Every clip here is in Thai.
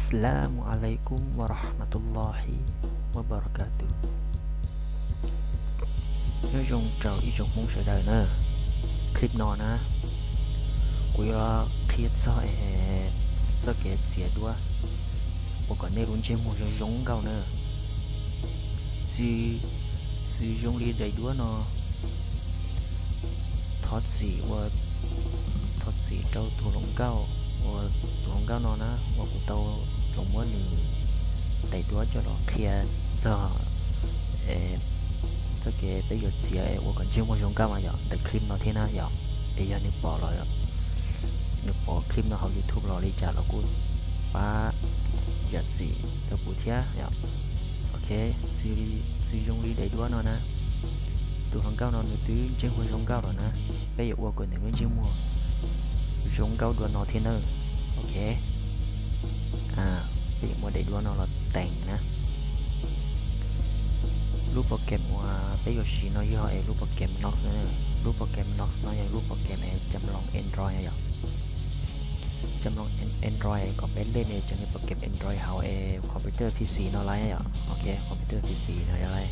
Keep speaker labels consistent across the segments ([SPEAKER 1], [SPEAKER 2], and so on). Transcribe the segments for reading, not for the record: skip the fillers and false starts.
[SPEAKER 1] Assalamualaikum warahmatullahi wabarakatuh. Nếu dùng trâu ý dùng muốn sẽ đời nè clip nọ nè quý là thiết cho cái chế đua我感觉轮节目就用到呢是用力的多呢他自周土龙高我土龙高呢呢我古到龙么女đầy多cho nó kia cho cho cái bây giờ chỉ我感觉我用高嘛呀แต่คลิปnó thế nào呀bây giờ nếu bỏ rồi nếu bỏ clip nó học YouTube rồi đi trả nó cũng phá giật gì tôi bù thía ya ok chỉ dùng đi đầy đua nó nè từ hàng cao nó nữa từ trên hồi dùng cao rồi nè bây giờ qua còn những cái mua dùng cao đua nó thế nào ok bây giờ mua đầy đua nó là tèn nè lúc bộ kèm bây giờ chỉ nó do lúc bộ kèm Nox nữa lúc bộ kèm Nox nó là lúc bộ kèm chăm lòng Android này chăm lòng Android có bé lên này cho nên bộ kèm Android hậu computer PC nó lấy ok computer PC nó lấy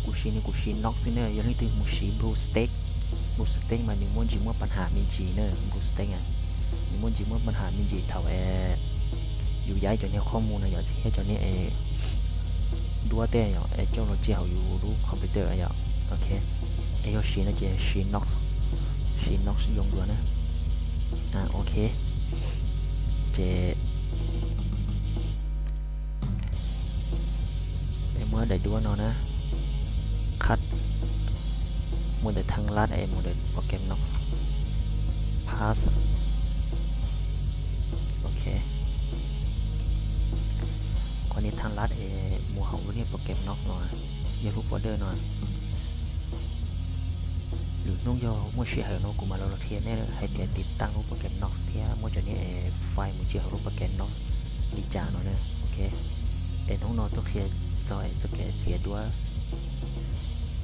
[SPEAKER 1] cú xin Nox nữa giống như từ một xí Blue Stack mà những môn chỉ muốnปัญหามีจีnữa Blue Stack những môn chỉ muốnปัญหามีจีthầuอยู่ย้ายcho nênข้อมูลนะอย่างที่cho nên đua tên rồi cho nó treoอยู่รูคอมพิวเตอร์อ่ะโอเคก็ชีนะเจชีน็อกdùng đuaนะโอเคเจเมื่อได้đua nóนะคัดโมเดลทางลัดโมเดลโปรแกรมน็อกพาสโอเคคนนี้ทางลัดหมู่ของรุ่นนี้โปรแกรมน็อกหน่อยอย่ารู้โฟลเดอร์หน่อยหรือน้องยอมั่วเชี่ยเหรอน้องกูมาเราเทียนเนี่ยให้เทียนติดตั้งรูปโปรแกรมน็อกเทียมั่วจนนี้ไฟล์มั่วเชี่ยรูปโปรแกรมน็อกดีจ่าหน่อยเนี่ยโอเคน้องนอนตัวเทียนจอยจะแก่เสียด้วย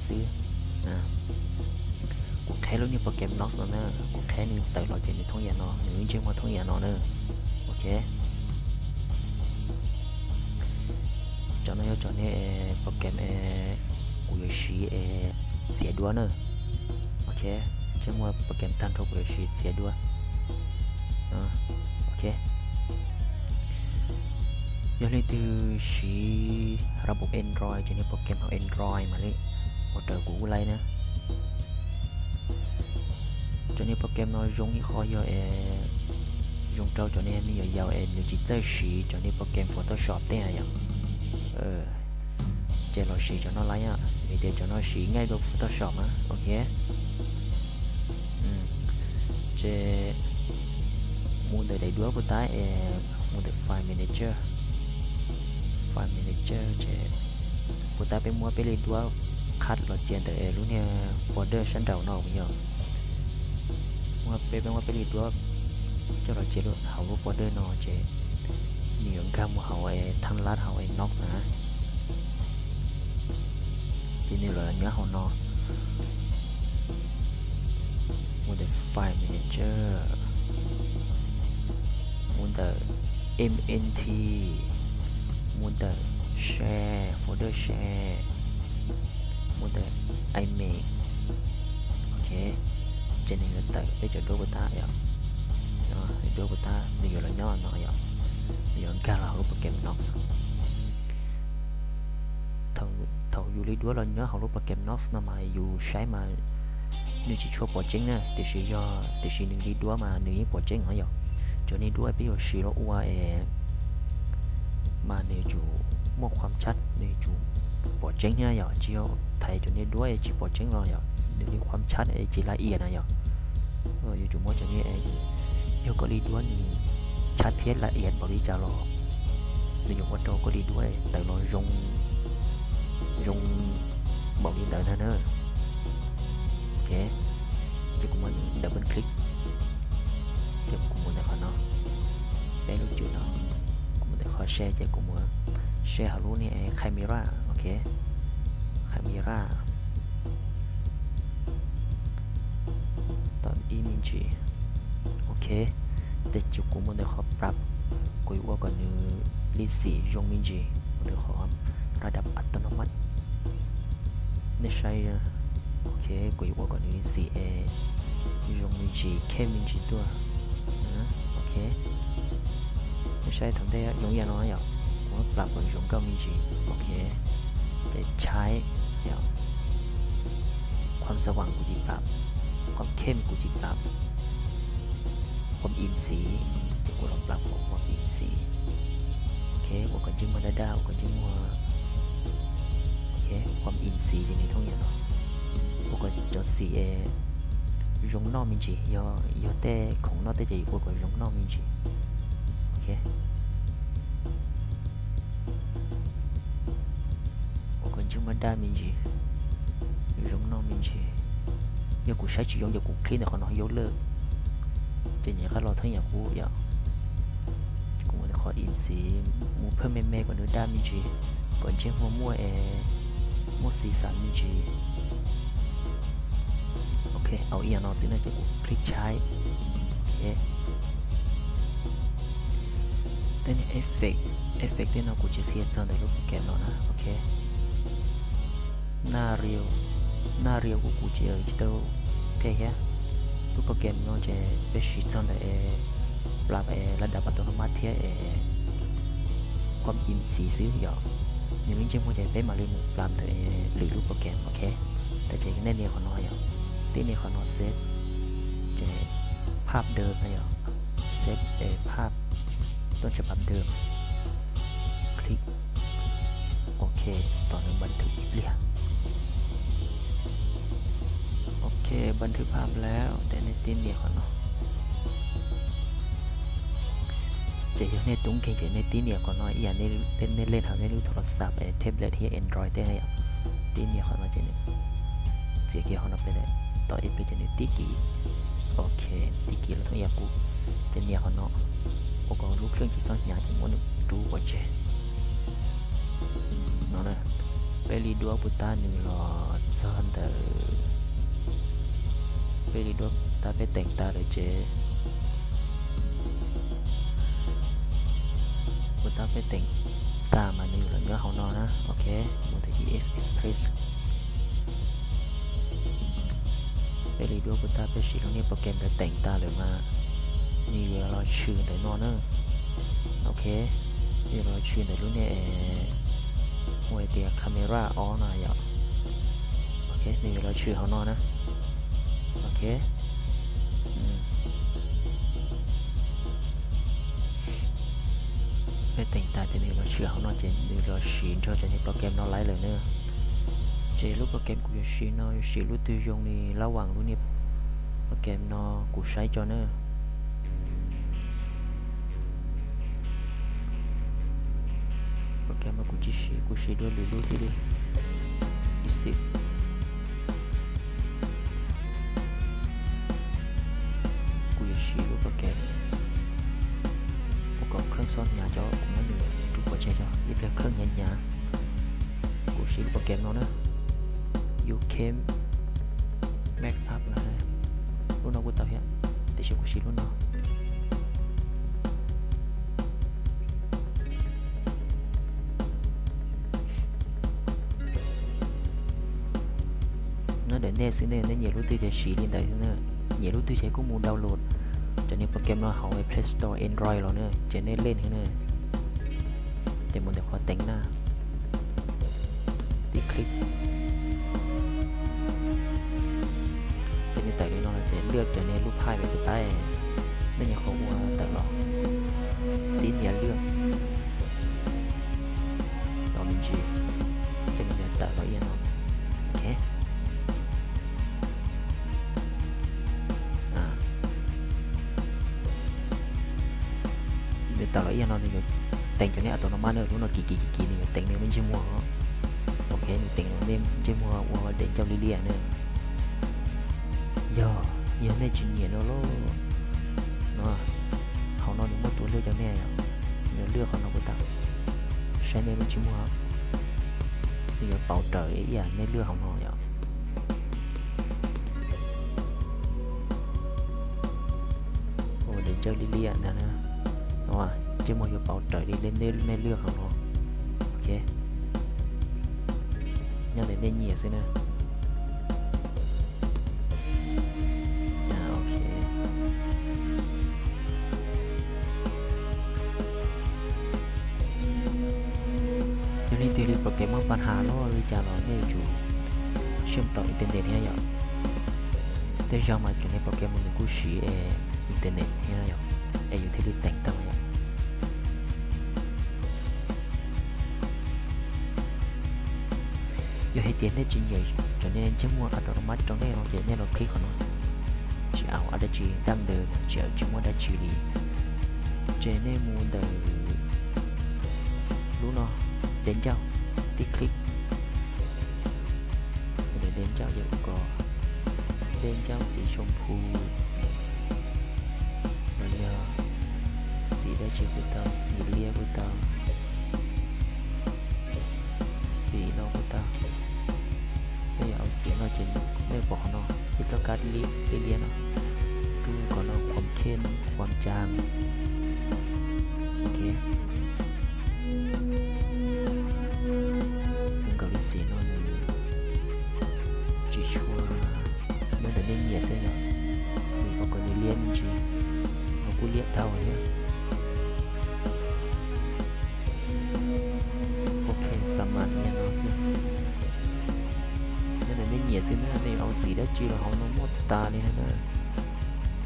[SPEAKER 1] ซื้อกูแค่รุ่นนี้โปรแกรมน็อกเนอะกูแค่นี้แต่เราจะมีท่องยาเนาะหรือจริงว่าท่องยาเนาะเนอะโอเคcho nên program của sĩ sẽ đua nữa ok chứ mà program tăng thuộc của sĩ sẽ đua ok do nên từ sĩระบบ Android cho nên program của Android mà lấy hỗ trợ của Google nữa cho nên program nó giống như khó do dùng trâu cho nên bây giờ giàu nếu chỉ chơi sĩ cho nên program Photoshop thế này chế lo xí cho nó lấy để cho nó xí ngay được Photoshop ok chế mua đầy đủ của ta mua được file manager chế của ta phải mua lấy đủ cắt là chế để lúc này folder sẵn đầu nào bây giờ mua lấy đủ cho nó chế được hậu folder nào chế nhiều cam hậu thăng lát hậu nóc hả chỉ nên là nhớ hậu nó mua được file manager mua được mnt mua được share folder share mua được image ok cho nên là tự để cho đôi của ta vậy đó đôi của ta bây giờ là nhớ nó vậy giờ ca là hỗ program Nox thầu dù lý đua là nhớ hỗ program Nox nó mà dù sai mà nếu chỉ cho bỏ chính nè thì chỉ do thì chỉ những lý đua mà nếu bỏ chính hả vậy cho nên đua bây giờ chỉ nó qua mà nếu chủ mộtความชัดnếu chủ bỏ chính nha vậy chỉ thầy cho nên đua chỉ bỏ chính rồi vậy nếuความชัดchỉ là yên này vậy rồi chủ mỗi cho nên yêu có lý đua thìชัดเทียนละเอียดบริจาคในยุควันโตก็ดีด้วยแต่เราบอกดีแต่นั่นโอเคจะกูมันดับเบิลคลิกจะกูมันได้ขอเนาะไปรู้จุดเนาะกูมันได้ขอแชร์จะกูมันแชร์หารู้นี่คาเมราโอเคคาเมราตอนอีมิจีโอเคแต่จุกกูมันได้ขอปรับ กุยว่าก่อนนี้ลิสียงมินจีหรือขอระดับอัตโนมัติไม่ใช่โอเคกุยว่าก่อนนี้ลิสียงมินจีแค่มินจีตัวโอเคไม่ใช่ทำได้ยงยาน้อยอ่ะว่าปรับก่อนยงเก้ามินจีโอเคจะใช้ความสว่างกูจีปรับความเข้มกูจีปรับความอิ่มสีจะกูเราปรับความอิ่มสีโอเคว่าก่อนจึงมาได้ว่าก่อนจึงมาโอเคความอิ่มสีอย่างนี้ทั้งอย่างเนาะว่าก่อนจะสียงนอกมินจียอแต่ของนอกแต่จะว่าก่อนยงนอกมินจีโอเคว่าก่อนจึงมาได้มินจียงนอกมินจีgiờ cụ sẽ chỉ dùng giờ cụ khi nào nó yếu lơ thì những cái lo thấy nhà cụ vậy cũng có khó im xí mua phơi mê còn nữa đam như gì còn trên mua xì sản như gì ok ở yên nó sẽ là cho cụ click trái ok tên effect tên nó cụ chỉ khi cho để lúc kèm nó nè ok na riêng của cụ chỉ ở đâu thế nhá lúc pro game nó sẽ biết chỉ cho để làm làดับอัตโนมัติที่ความอิ่มสีซื้อหยอกอย่างนี้จะมันจะเป็นมาเรื่องปลามแต่หรือรูปโปรแกรมโอเคแต่จะแน่เนี่ยของน้อยหยอกที่เนี่ยของน้อยเซตจะภาพเดิมนะหยอกเซตภาพต้นฉบับเดิมคลิกโอเคต่อหนึ่งบันทึกเรียกโอเคบันทึกภาพแล้วแต่ในตีนเนี่ยของน้อยจะอยู่ในตุ้งเก่งจะในตีเนี่ยของน้อยอย่างในเล่นหาในรูปโทรศัพท์แท็บเล็ตที่ Android ได้ยังตีเนี่ยของน้อยจะเนี่ยเสียเกี่ยวของน้อยไปได้ต่ออีกไปจะในตีกี่โอเคตีกี่แล้วทั้งอย่างกูจะเนี่ยของน้อยโอ้ก็ลูกเครื่องที่ซ่อนยาที่มันดูว่าเจน้องนะPeli 2 putar ni lo sonder Peli 2 ta phải tèn ta rồi chế ta phải tèn ta mà ni là nhớ hậu nóนะโอเคmột thì express Peli 2 putar phải chỉ lúc này program để tèn ta rồi mà ni lo chuyện để nó nữa ok ni lo chuyện để lúc này ngoài tiệc camera on này ạ okนี่เราชื่อเขานอนนะโอเคไปแต่งตาที่นี่เราชื่อเขานอนเจนนี่เราชี้cho cho những program nó lấyเลยnữa chế lúc program củaชี้nóชี้lúc tiêu dùngนี่ระหว่างlúcนี้program nó củaใช้cho nữa program aku cuci dulu dulu isi aku cuci dulu program còn khơi son nhà cho cũng nó được chụp vào chơi cho giúp là khơi nhà aku cuci dulu program nó nữa you came make up là lúc nào cũng tao hiện để cho cuci lúc nào nó để nè xứ này nó nhiều lúc tôi sẽ chỉ lên đây nữa nhiều lúc tôi sẽ có muốn download cho nên program nó hậu Play Store Android rồi nữa cho nên lên nữa để mình được khó tính na tí click cho nên tại nó sẽ ลือกcho nên lúc hai về cái tay nó nhà khó mua tại đó tí nhà ลือกต่อmình chỉ cho nên tại đó yên không ok tao nói nó thì tiền cho nên tao nó mang được nó kỳ này tiền nếu mình chưa mua ok tiền nó nên chưa mua để cho Lily nữa giờ này chuyện gì nó họ nói đúng một tuổi lừa cho mẹ nhớ lừa họ nó của tao sáng nay mình chưa mua bây giờ bảo trợ ấy à nên lừa họ nó nhở để cho Lily nè nè đúng không chứ mà vô bảo trời đi lên lừa không nó ok nhau để lên nhẹ xem nè ok cho nên từประเกมปัญหาล้อวิจารณ์เนี่ยอยู่เชื่อมต่ออินเทอร์เน็ตเนี่ยอย่างแต่ยังมาอยู่ในโปรแกรมมันกูชี้อินเทอร์เน็ตเนี่ยอย่างอยู่ที่แต่งตั้งอย่างอยู่ให้เตียนได้จริงอย่างจนnên chứ mua automatic trong đây nó dễ nên nó click của nó chỉ ảo ở đây chỉ đang đợi chỉ mua đã chỉ lý cho nên mua từ lúc nó đến cháu tí click để đến cháu giờ có đến cháuสีชมพูrồi giờสีได้chỉ của taoสีเลียcủa taoสีnó của tao đâyเอาสีnó trên đây bỏ nó cái số card lia nó cứ còn nó ความเข้มความจางโอเคสีนอนจีชัวเมื่อเดือนนี้เหยียดเส้นแล้วมีบางคนเลี้ยนจีเรากูเลี้ยเท่าเนี่ยโอเคประมาณนี้เนาะสิเมื่อเดือนนี้เหยียดเส้นแล้วนี่เอาสีได้จีเราเอาน้ำมดตาเลยนะ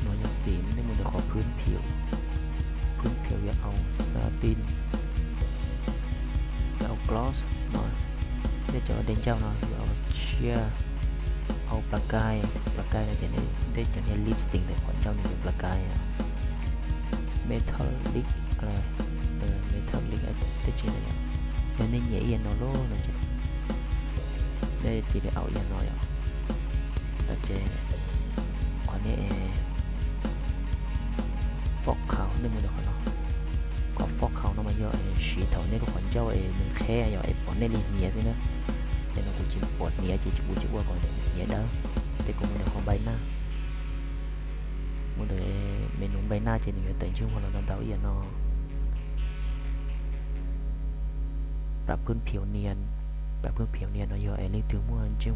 [SPEAKER 1] น้อยจะสีมันได้มันจะขอพื้นผิวอย่าเอาซาตินอย่าเอากลอสหน่อยđể cho đến cháu nóเอาเชื่อเอาปลากายอะไรอย่างนี้ได้จะเนี่ยลิปสติกแต่ของเจ้านี่เป็นปลากายเมทัลลิกอะไรเมทัลลิกได้จริงเลยเนี่ยในเหยียนโนโล่นะจ๊ะได้ที่ได้เอาอย่างน้อยแต่เจคนนี้ฟอกขาวนึกมันเดี๋ยวเขาก็ฟอกขาวน้ำมันเยอะสีเท่านี้ทุกคนเจ้ามันแค่อย่างปอดในลิ้นเหนียสินะแต่เรากูจิ้มปอดเหนียจีกูจิ้มว่าก่อนเหนียเด้อแต่กูมันเดี๋ยวของใบหน้ามันเดี๋ยวเมนูใบหน้าจีนี่แต่งชื่อของเราตอนเต่าอย่างนอปรับพื้นผิวเนียนเนาะเยอะเรื่องถึงชื่อ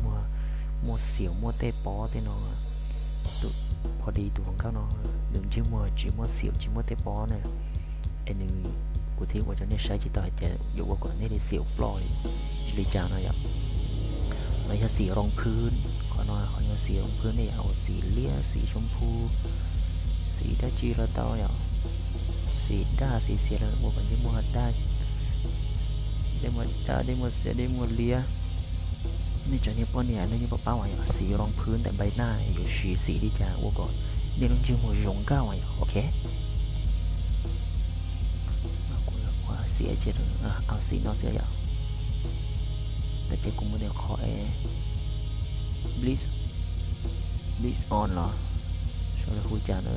[SPEAKER 1] มัวเสียวมัวเตะปอเตะนอตุพอดีตัวของเขาเนาะหนึ่งชื่อมัวเสียวมัวเตะปอเนี่ยanh cụ thểว่าจะเนี่ยใช้จิตใจจะอยู่ว่าก่อนนี่ได้เสียวปล่อยจิตใจนะอย่างเราจะสีรองพื้นขอหน่อยเขาจะสีรองพื้นนี่เอาสีเลี้ยสีชมพูสีด้าจีระเต้าอย่างสีด้าสีเสียแล้วว่ามันจะมัวด้าได้หมดเลี้ยนี่จะเนี่ยป้อนเนี่ยนี่จะป้าว่าอย่างสีรองพื้นแต่ใบหน้าอยู่สีที่จะว่าก่อนนี่ต้องชื่อมัวยงก้าวอย่างโอเคเสียเจ็ดเอาสีนอเสียอย่างแต่เจ๊กูไม่ได้ขอbliss on เหรอช่วยคุยจาน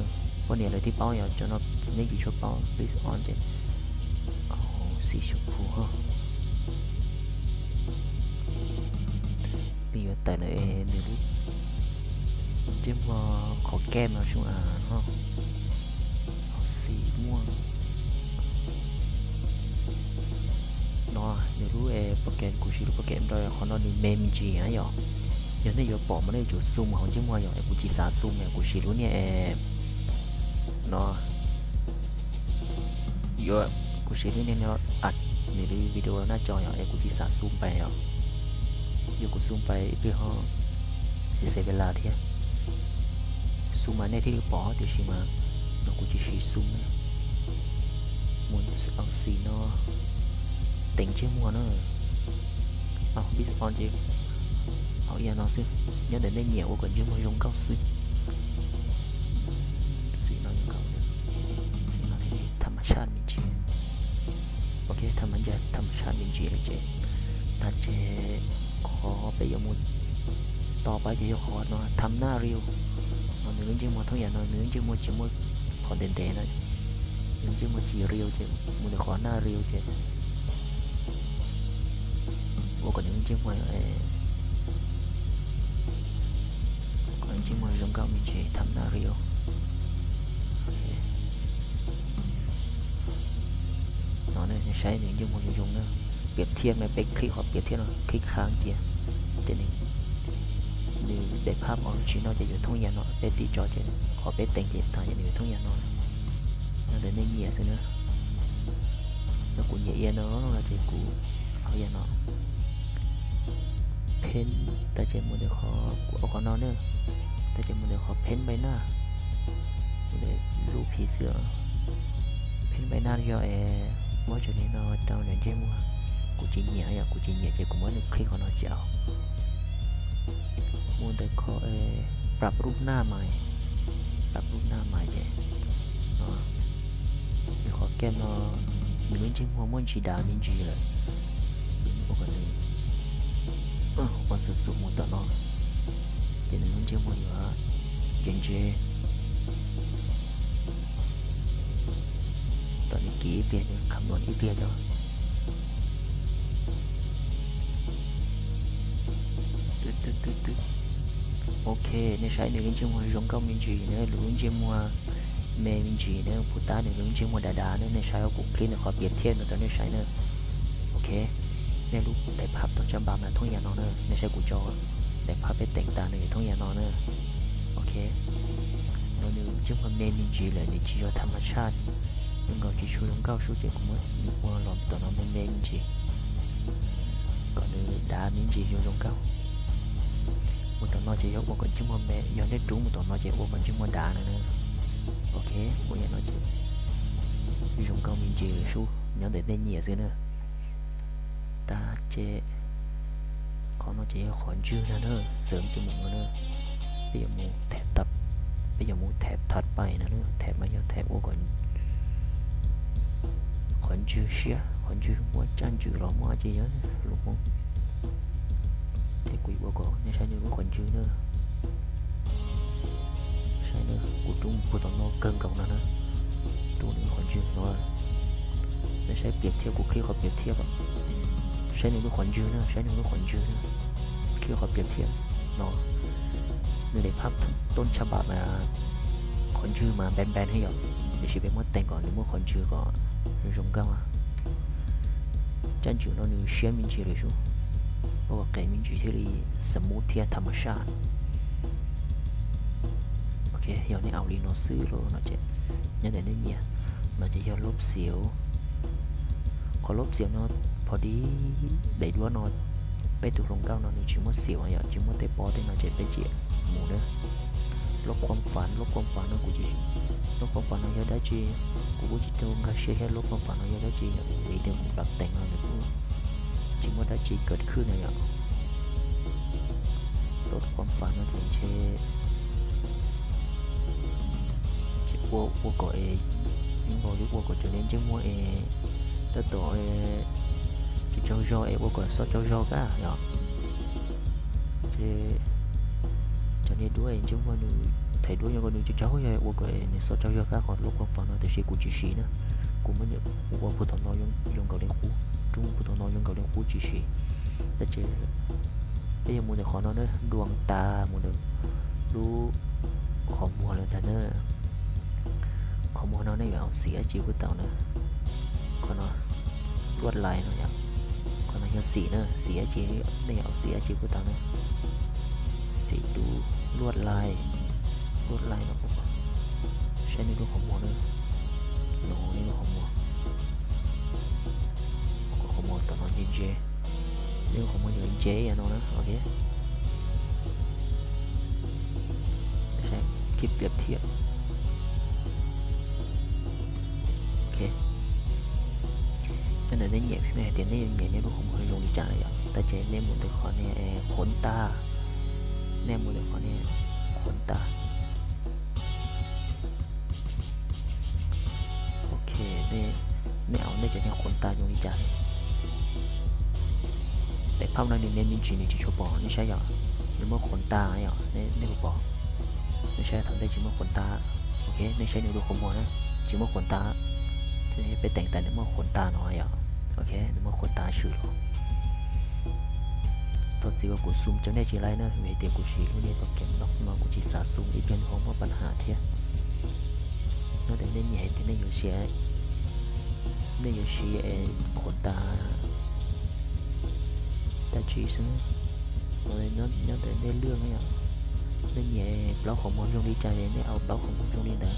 [SPEAKER 1] วันนี้อะไรที่เป้าอย่างจะนอนี่กี่ชุดเป้า bliss on เจ๊เอาสีชมพูฮะนี่ว่าแต่เลยนี่รู้เจ๊มาขอแก้มมาช่วงฮะเอาสีม่วงnếuรู้program của chị program đó họ nói đi mem gì á vậy giờ này giờ bỏ mà đây chỗ zoom họ chứ mà giờ của chị xả zoom này của chị luôn nè nó giờ của chị nên nó ảnh nếu đi video nó cho giờ của chị xả zoomไปgiờ của zoomไปเพื่อhọเสียเวลาที่zoomมาในที่bỏ thì chị mà nó của chị zoom muốnเอาสีnó tỉnh chứ mua nóเอาบิสออนจีเอาอย่างน้อยสิnhớ đến đây nhiều còn chứ mà dùng cao suสีnó dùng caoสีnó thì ธรรมชาติมีจริงโอเคธรรมชาติมีจริงเลยเจ๊ถ้าเจ๊ขอไปยมุนต่อไปเจ๊ขอเนาะทำหน้าเรียวเนื้อchứ màทั้งอย่างเนื้อchứ mà chỉ mà cònเด่นๆนะเนื้อchứ mà chỉเรียวเจ๊มันจะขอหน้าเรียวเจ๊bộ còn những chiếc máy còn những chiếc máy giống cao mình chỉ thăm Dario ใช้หนึ่งยังมวยงเนอะเปรียบเทียบไหมไปคลิกขอเปรียบเทียบหน่อยคลิกค้างเกียร์เดี๋ยวนี้นี่ได้ภาพออริจินอลจะอยู่ทุ่งยาเนาะไปตีจอเจนขอไปแต่งเจนตายอยู่ทุ่งยาเนาะนั่นเดี๋ยวนี้เงียบซิเนอะแล้วกูเงียเนาะเราจะกูเอายาเนาะเพ้นแต่เจมันเดี๋ยวขอกูเอาก่อนนอนเนอะแต่เจมันเดี๋ยวขอเพ้นใบหน้าเดี๋ยวรูปผีเสือเพ้นใบหน้าที่เราว่าจุดนี้เนาะเจ้าเนี่ยเจมัวกูจีเงียอย่ากูจีเงียเจกูว่านึกคลิกของเราเจ้ามูเดี๋ยวขอปรับรูปหน้าใหม่ปรับรูปหน้าใหม่เจเนาะเดี๋ยวขอแก้เนาะ你们今后梦起大面积了，我可能，我是数目的了，也能今后有啊，认真，ตอนนี้กี่เปลี่ยนคำนวณอีเปลี่ยนแล้วตึ๊ดโอเคในใช้ในเรื่องจิมหัวรงเก้ามินจีเนี่ยหรือเรื่องจิมหัวเมมินจีเนี่ยผู้ตาในเรื่องจิมหัวดาเนี่ยในใช้เอากุคลินขอเปรียบเทียบตอนนี้ใช้เนี่ยโอเคในรูปได้ภาพต้นฉบับนะทุ่งยานอนเนี่ยในใช้กูจอได้ภาพไปแต่งตาในทุ่งยานอนเนี่ยโอเคเราในจิมหัวเมมินจีเลยในจีโอธรรมชาติยังก็จีชูรงเก้าชูเจ็บกูมั้งมีหัวหลอมตอนนั้นเมมินจีก่อนในดามินจีอยู่รงเก้าmột tuần nó chỉ có một con chim mẹ do nó trúng một tuần nó chỉ có con chim đá nữa ok bây giờ nó chỉ dùng câu mình chỉ su nhớ để tên nhẹ xíu nữa ta chế có nó chỉ khoản chưa nữa sớm cho mình nữa bây giờ mua thẹp tập bây giờ mua thẹp thật bài nữa thẹp mấy giờ thẹp của còn khoản chưa xia khoản chưa mua chăn chưa lo mua chỉ nhớ lúc không quỷ bộ cổ nên sai nữa có khoản chữ nữa sai nữa của trung của tao nó cân cộng nữa trung nữa khoản chữ nó nên sai biệt theo của khi họ biệt theo sai nữa có khoản chữ nữa sai nữa có khoản chữ nữa khi họ biệt theo nó nên để pháp tônฉบับmà khoản chữ mà bén bén hay không để chỉ biết mất tên còn nếu mất khoản chữ có dùng cao à chân chữ nó như xé mình chỉ để xuốngเพราะว่าไก่มันอยู่ที่สมูทเทียธรรมชาติโอเคเดี๋ยวนี้เอาลีโนซื้อโลเนาะเจ๊ยังแต่เนี่ยเราจะยอลบเสียวขอลบเสียวเนาะพอดีได้ด้วยเนาะไปถูกลงเก้าเนาะจิ๋มว่าเสียวอ่ะจิ๋มว่าเตปอเตเนาะเจ๊ไปเจี๊ยหมูเนาะลบความฝันเนาะกูจะลบความฝันเนาะยอดได้จีกูจะโดนกระเชียให้ลบความฝันเนาะยอดได้จีเนี่ยวีเดียวกูปรับแต่งเนาะเนี่ยกูจิ๋มว่าได้จีเกิดขึ้นเนี่ยลดความฝันมาถึงเช่我個應該啲我個做年節目得到就做咗我個所做咗㗎呀，即就呢多年節目你睇到有個你就做嘅我個你所做咗㗎，我錄ความฝัน嘛，但是กู只是呢，กู們我普通內容用舊年湖，中普通內容舊年湖只是，但係bây giờ muốn được khó nó nữa đuông ta muốn đượcรู้ข้อมูลเลยแต่เนอะข้อมูลnó nàyเอาเสียจิ๋วcủa tao nữa còn nó ลวดลายเนาะอย่างcòn nó choสีเนอะสีจิ๋วnàyเอาเสียจิ๋วcủa tao nữaสีดูลวดลายเนาะผมใช้ในดูข้อมูลเนอะโน้นี่ดูข้อมูลตอนนั้นยิงเจเรื่องของมันอยู่เจ๊อะเนาะนะโอเคใช่คลิปเปรียบเทียบโอเคนั่นในเนี่ยที่ในเตียนในเนี่ยเนี่ยลูกของมันลงดีจังเลยอ่ะแต่เจ๊ในมุมตัวคอเนี่ยขนตาในมุมตัวคอเนี่ยขนตาโอเคเนี่ยเอาเนี่ยจะเนี่ยขนตาลงดีจังแต่ภาพนั้นนี่มินจีนี่จีชัวปอนี่ใช่หรอหรือว่าขนตาหรอนี่กูปอไม่ใช่ทำได้จริงว่าขนตาโอเคไม่ใช่นี่ดูขโมยนะจริงว่าขนตาจะไปแต่งแต่นี่ว่าขนตาน้อยหรอโอเคนี่ว่าขนตาชื่อหรอตอนสิว่ากูซูมจะได้จีไรนะเวทีกูชี้กูเนี่ยโปรแกรมล็อกสมองกูจีสาซูมอีเป็นของว่าปัญหาเทียนอกจากนี้เนี่ยที่นี่อยู่เสีย nên giờ chỉ khổ ta chỉ xứ rồi nó để lương ấy ạ nên nhẹ bảo khổ một trong đi chạy nên ao bảo khổ một trong đi đã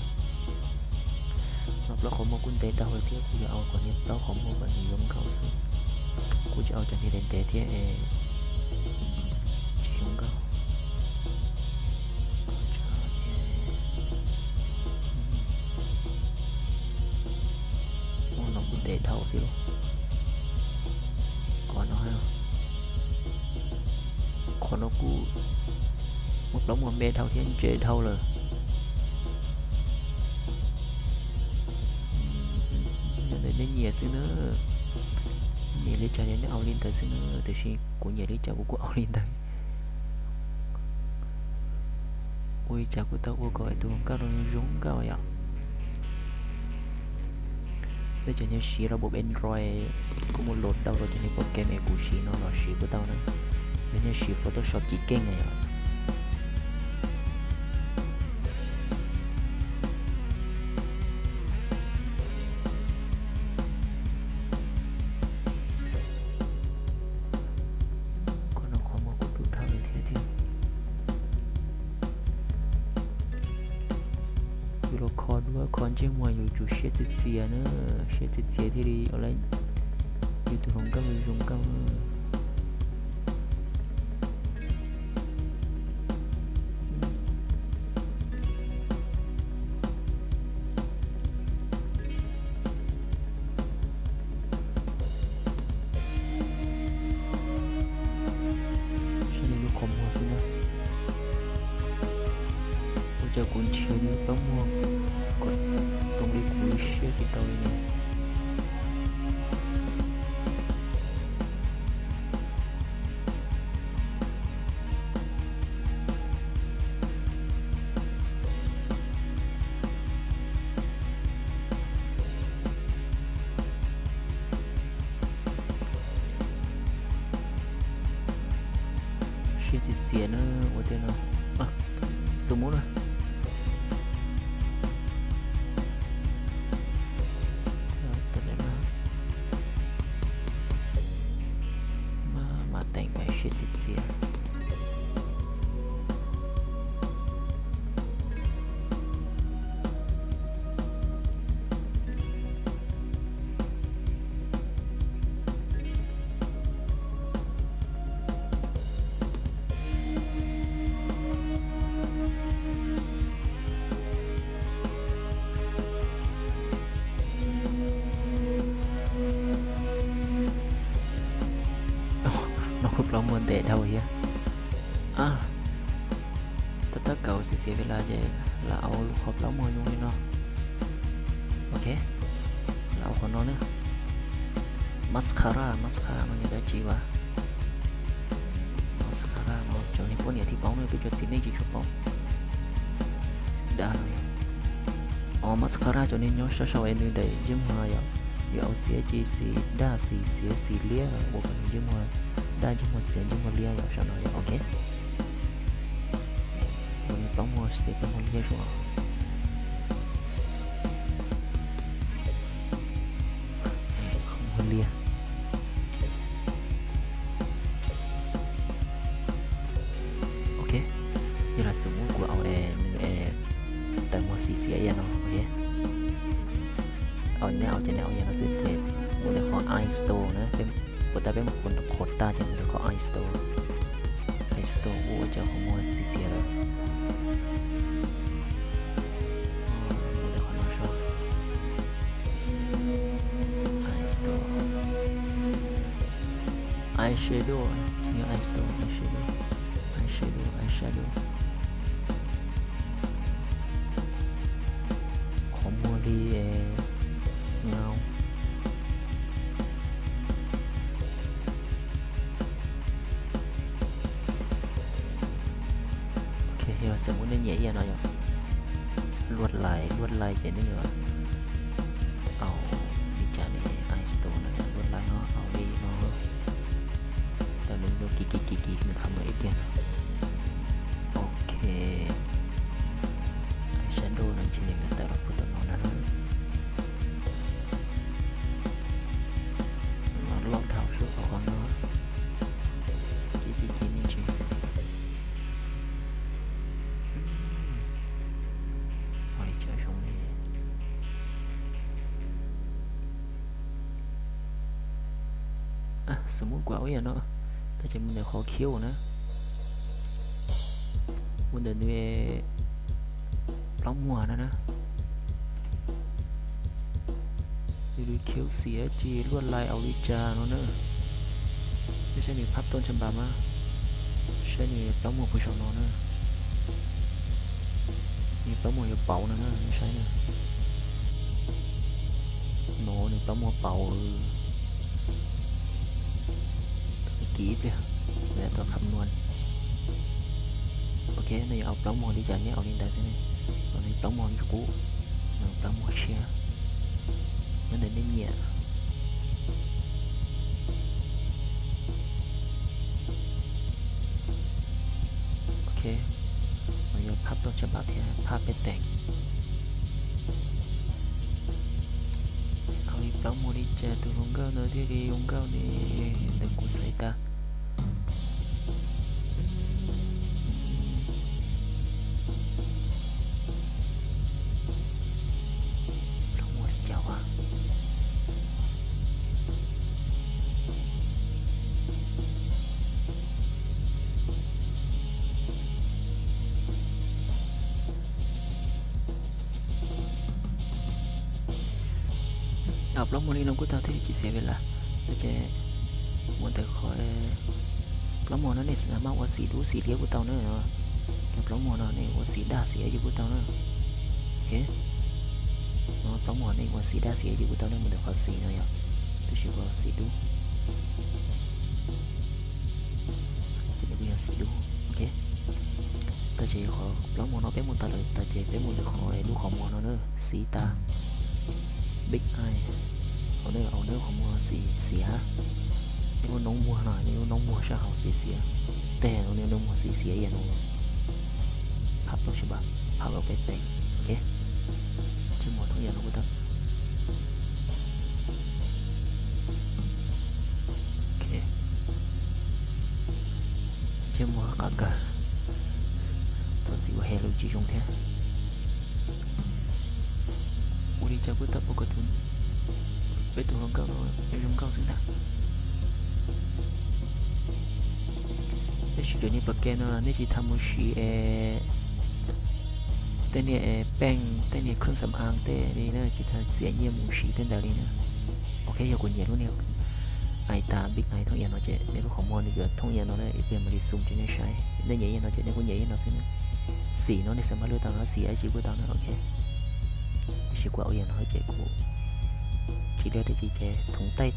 [SPEAKER 1] mà bảo khổ một quân tế đau rồi tiếc bây giờ ao còn những bảo khổ một vẫn giống cầu xứ cô cho ao cho đi đến tế tiếc chỉ không cầu nó quân tế đau thì luôn còn nó hay còn nó cũ một đống mà mê thâu thì anh chế thâu là để đến nhiều xíu nữa nhiều lý trả đến ao liên tới xíu nữa từ khi của nhiều lý trả của ao liên tới ui trả của tao của gọi tôi không có nó rúng cao vậy để cho nên xí ra bộ Android có một lột đâu rồi cho nên bộ game của xí nó là xí của tao nữa nên như xí Photoshop chỉ kênh này ạ còn chứ ngoài dù chủ xe chết xìa nữa xe chết xìa thì đi ở đây dù tôi không có người dùng cao xe này nó không hoa xin nữa bây giờ cũng chưa như bóng mua còn tung đi cúi xe thì tao này xe xịt nữa ở đây nó số 1 rồi学姐姐เราmuốn để đâu vậy tất cậu sẽ xịa là vậy là ao lúc hộp lắm mọi người nó ok là ao còn nó nữa mascara nó như đã chỉ và mascara mà cho nên có nhiều thì bóng nữa tôi cho xin đi chỉ chụp bóng đã rồi mascara cho nên nhớ sao em như đây chứ mà giờ xịa chỉ xì đa xì lia một phần chứ mà đa chứ một xịa chứ một lia rồi sao nói ok mình bóng một xịa bóng một lia rồi không một lia ok như là sự muốn của ông tại một xì xịa nó ok ở nhau trên nào nó sẽ thế một cái họ iStore nữa cái của ta với một con cột ta trên được có iStore của cho họ mua xì xì rồi một cái họ nói sao iStore eyeshadow chính là iStore eyeshadow họ mua đi ngao ok hiểu sẽ muốn đến nhảy ra nó rồi luốt lại vậy nữa rồi đi trả này iStore này luốt lại nó đi nó tao đừng kỳ mình không có ít tiền ok eyeshadow nó chỉ nên là tạo ra phụ tùng nó สมมุติว่าอย่างเนาะถ้าจะมันเดี๋ยวขอเคี้ยวนะมันเดี๋ยวนี้ปล้องมัวนะดูเคี้ยวเสียจีลวดลายเอาวิจารณ์เนาะไม่ใช่นี่ภาพต้นฉบับมาใช่นี่ปล้องมัวผู้ชมเนาะนี่ปล้องมัวอย่าเป่านะไม่ใช่เนี่ยโน้นี่ปล้องมัวเป่ากีบเลยแล้วตัวคำนวณโอเคนี่เอาปล้องมัวที่จะเนี่ยเอาลิงได้ใช่ไหมตอนนี้ปล้องมัวอยู่กูปล้องมัวเชียมันเดินได้เนี่ยโอเคมันจะภาพต้นฉบับที่ภาพเป็นแต่งเอาอีกปล้องมัวที่จะตัวลงเก้าเนื้อที่ดีลงเก้านี่เด็กกูใส่ตาเอาปล้องมัวนี้ลงกูเท่าที่จะเสียเวลาแต่จะมันแต่ขอปล้องมัวนั้นเนี่ยสามารถว่าสีดูสีเลี้ยวกูเท่านั้นเหรอแต่ปล้องมัวนั้นเนี่ยว่าสีด่าเสียอยู่กูเท่านั้นโอเคปล้องมัวเนี่ยว่าสีด่าเสียอยู่กูเท่านั้นมันแต่ขอสีหน่อยอ่ะตัวชื่อว่าสีดูจะได้สีดูโอเคแต่จะขอปล้องมัวnó bé một taเลยแต่จะbé một đểขอดูของมัวnó nữaสีตาbig eye เอาเนื้อของมัวสีเสียนี่ว่าน้องมัวหน่อยนี่ว่าน้องมัวชาเขาสีเสียแต่เอาเนื้อน้องมัวสีเสียอย่างน้องพับเราใช่ปะพับเราไปแต่งโอเคชื่อมัวทั้งอย่างน้องกูตั้งโอเคชื่อมัวกะตัวสีว่าเฮลูจีจงเท่우리 자부터 보거든 왜 도망가 이런 거 생각 để chuyện này bậc kia nó nên chỉ tham một xí tên này bang tên này khung sầm ang tên này nó chỉ tham sẽ nhiều một xí tên đạo đi nữa ok giờ còn nhiều luôn nè ai ta biết ai thông nó chạy nếu không mua thì thông nó này bây mà đi sung cho nó sai nên nhảy nó chạy nếu có nhảy nó sẽ xì nó này sẽ mất lưu tao nó xì ấy chỉ của tao nó ok chỉ qua ở nó chạy của chỉ đưa để chỉ chạy thùng tay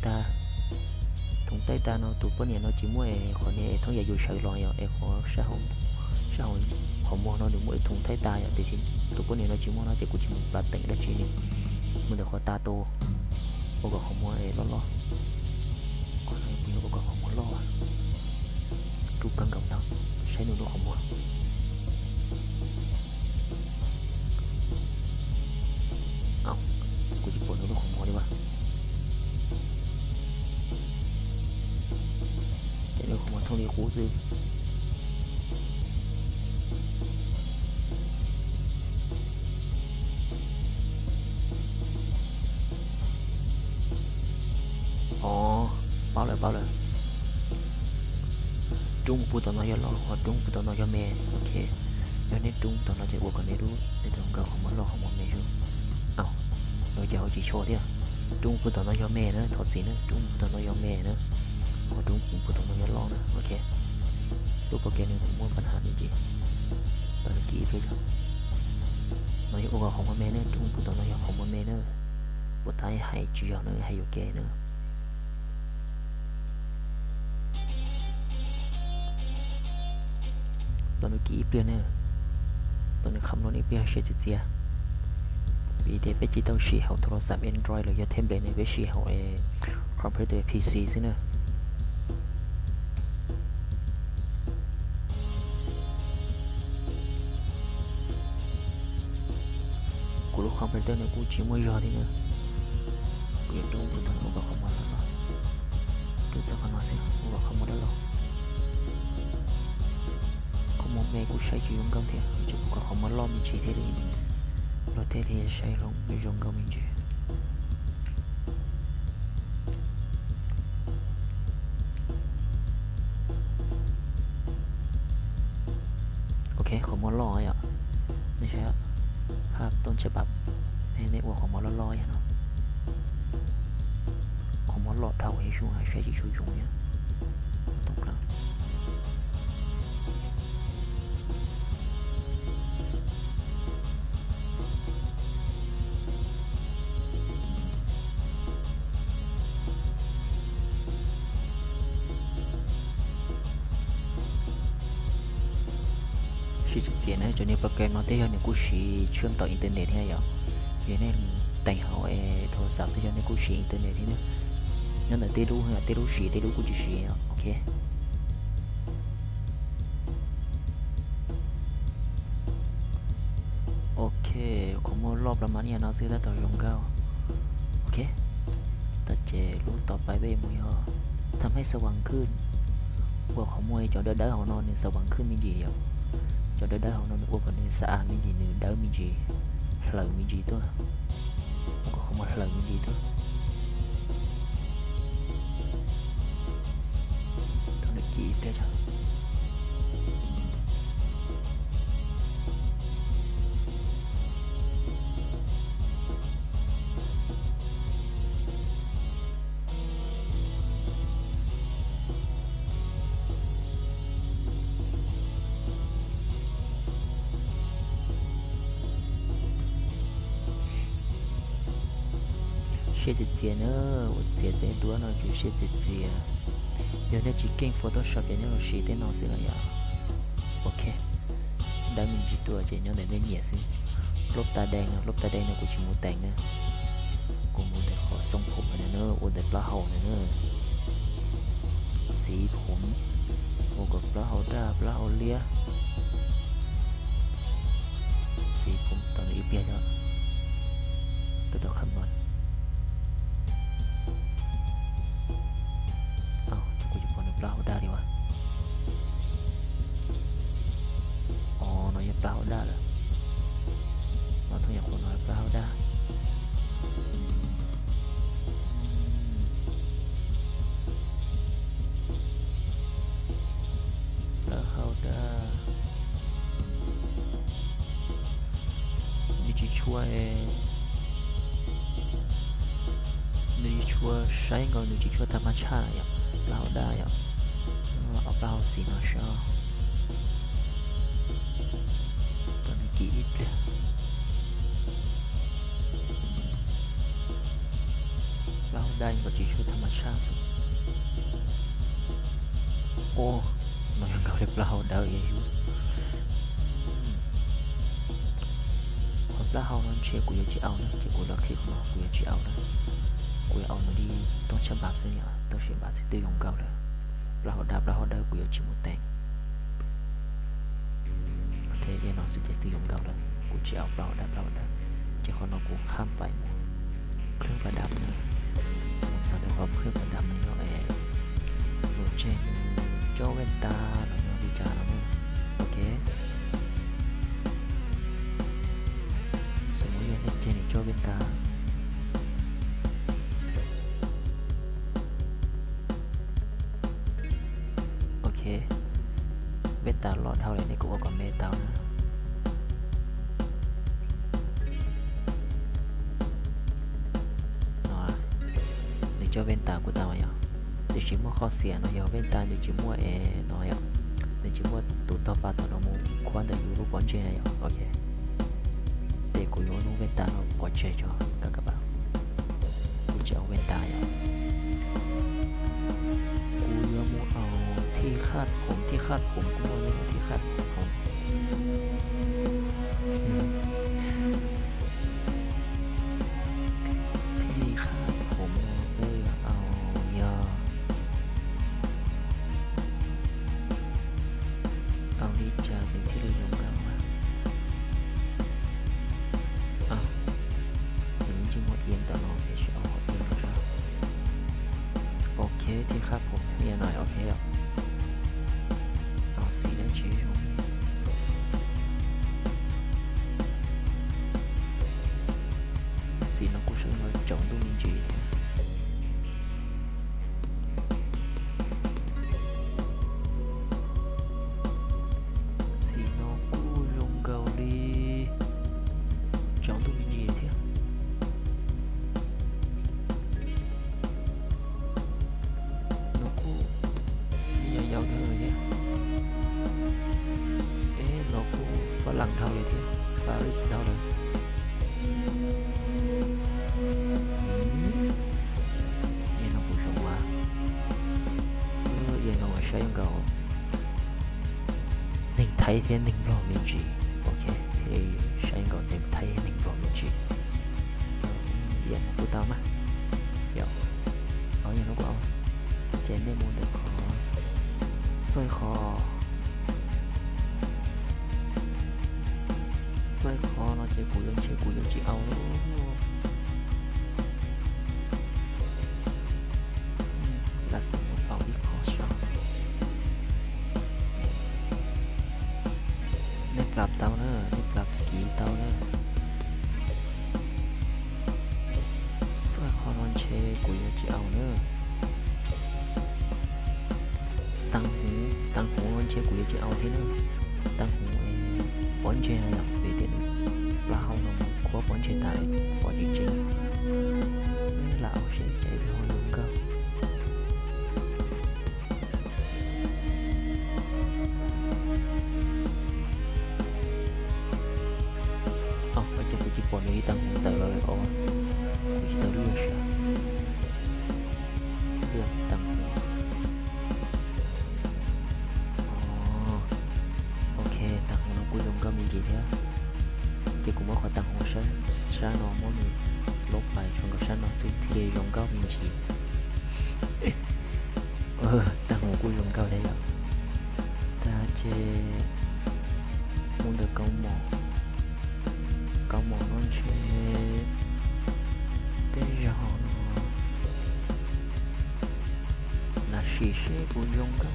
[SPEAKER 1] ta nó tụt bên này nó chỉ mua còn này thông giờ dù sợi lòi rồi có sao không mua nó được mỗi thùng tay ta thì chỉ tụt bên này nó chỉ mua nó chạy của chỉ một bát tỉnh đó chỉ mình được có ta tô bao gồm không mua lo còn này nhiều bao gồm không mua lo tụt cân cộng đâu sẽ được không muaกูจะปวดหัวของหมอดีวะเดี๋ยวของหมอท่องเรียนกูสิอ๋อbao lời trung phụ tao nói lo hoặc trung phụ tao nói cho mẹ ok cho nên trung tao nói cho bố con để đúng để tao không không muốn lo không muốn mẹ chứ rồi giờ chỉ cho đi trung phụ tao nói cho mẹ nữa thật gì nữa trung phụ tao nói cho mẹ nữa hoặc trung phụ tao nói cho lo nữa ok lúc ok nên cũng muốn phân hạt gì tao kỹ rồi nói cho cô không có mẹ nữa trung phụ tao nói cho không có mẹ nữa bố tay hay chỉ cho nữa hay ok nữaตอนนี้กี่เปลี่ยนเนี่ยตอนนี้คำนวณอีกเปลี่ยนเสียvì thế phải chỉ tao sử dụngโทรศัพท์ Android หรือจะเทมเพลตในไปsử dụngคอมพิวเตอร์ PC ซินะกูรู้คอมพิวเตอร์เนี่ยกูchỉ mới giờ đi nữaกูอยากดูกูต้องบอกเขามาแล้วหรอดูจากเขามาสิกูบอกเขามาแล้วหรอmột ngày của sai chỉ dùng công thiệt chứ có không có lo mình chỉ thế đi lo thế thì sai luôn mình dùng công mình chỉ มอลอยอ่ะนี่ใช่ภาพต้นฉบับในหัวของมอลลอยเนาะของมอลลอดเท่าให้ช่วงให้ใช้ที่ช่วยช่วงเนี้ยตรงกลาง是直接呢，就你 program nó tới giờ này cũng chỉ เชื่อมต่ออินเทอร์เน็ตให้เหรอvậy nên tại họโทรศัพท์tới giờ này cũng chỉ อินเทอร์เน็ตให้เนอะnhưng mà tới lúc hay là tới lúc chỉ tới lúc cũng chỉ ok ok ของมอรอบประมาณนี้นะซื้อได้ต่อยงเก้าโอเคตัดเจรู้ต่อไปเว้ยมวยฮอทำให้สว่างขึ้นพวกของมวยจอเดินได้ของนอนเนี่ยสว่างขึ้นมีดีอ่ะจอเดินได้ของนอนเนี่ยพวกคนเนี่ยสะอาดมีดีเนี่ยได้มีดีหลังมีดีตัวพวกของมวยหลังมีดีตัวต้องได้กี่ได้จ้ะ谢姐姐呢，我姐姐多呢，就谢姐姐。有那几件 Photoshop 有那种写电脑是了呀。OK， ได้มีจีตัวเจนยังแต่ได้เหนียสิลบตาแดงนะลบตาแดงนะกูชิมูแต่งนะกูมูแต่ขอทรงผมนะเนอะโอ้แต่ปลาเห่านะเนอะสีผมโอ้กับปลาเห่าด้าปลาเห่าเลี้ยสีผมตอนนี้เปลี่ยนแล้วตัวคำนวณปลาได้ดีวะอ๋อน้อยปลาได้เหรอเราต้องอย่างคนน้อยปลาได้ปลาได้นี่จะช่วยใช้เงินนี่จะช่วยธรรมชาติอย่างปลาได้อย่างเอาเปล่าสีน้อยชอบตอนนี้กี่อิบเลยเปล่าได้ก็จะช่วยธรรมชาติสุดโอ้มันยังเขาเรียกเปล่าได้อยู่คนเปล่านั้นเชื่อกูยังจะเอานะจะกูเลิกคลิปมากูยังจะเอานะกูเอามาดีต้องฉบับซะเนี่ยต้องฉบับที่ยงเก่าเลยปลาhọ đá của chỉ một tang ok vậy nó sẽ chạy từ dùng gạo lên của chỉ áo plau đá chỉ còn nó cũng khám phải một เครื่องประดับนะผมสั่งแต่ความเครื่องประดับมันเราโรเจนโจเวนตาเราเนาะดีจ้าเราเนาะโอเคสมมติว่าเล่นเจนโจเวนตาเมตาหลอดเท่าไหร่ในกูว่าก่อนเมตานะในเจ้าเวนตากูตามอย่างในชิมัวข้อเสียเนาะอย่างเวนตาในชิมัวเนาะอย่างในชิมัวตัวต่อปลาตัวน้ำมูควรแต่อยู่รูปบอลเจนอย่างโอเคแต่กูอยู่รูปเวนตาเนาะบอลเจนจ้ะกับแบบกูจะเอาเวนตาอย่างกูยังมูเอาที่คาดผมกูเอาเลยที่คาดผมที่คาดผมเอายาเอาดีจ้าเป็นที่เรียนกันมาอย่างนี้จึงหมดเอียงตลอดเดี๋ยวจะเอาหมดเอียงนะครับโอเคที่คาดผมเรียนหน่อยโอเคอ่ะสีนั้นชี้ตรงนี้สีnó cũng sẽ hơi trống tôi nhìn chịสีnó cũng chọn tôi mình gì thế nó cũng nhiều giàu thôi nhé ê nó cũngฝรั่ง thaoเลยthế Paris thao rồi ये nó cũng rộng quá ये nó mà sai cầu nên thấy thế nên lo mình gì ok thì sai cầu nên thấy nên lo mình gì vậy nó của tao mà yo ở nhà nó của ông trên đây muốn được khó soi khó nó chơi cùi chị âu luôn là sự một âu đi khó sao nếp lạp tao nữa nếp lạp kỹ tao nữa soi khó nó chơi cùi chị âu nữa tăng hú nó chơi cùi chị âu thế nữa tăng hú bón chơi hay là về tiền lao nó có bón chơi tại có gì chính lão sẽ chạy về hồi luôn cơ bây giờ chỉ bỏ đi tăng tờ rồi chỉ tờ lừa sao lừa tăng ok tăng nó cuối cùng có mình gì thế thì cũng có khỏi tăng hồ sơ nó muốn lốp bài trong gặp sáng nó sẽ thì để dùng cao mình chỉ tăng hồ cuối dùng cao đây rồi ta chơi muốn được câu mỏ nó chơi tới giờ nó là xì xế của dùng cao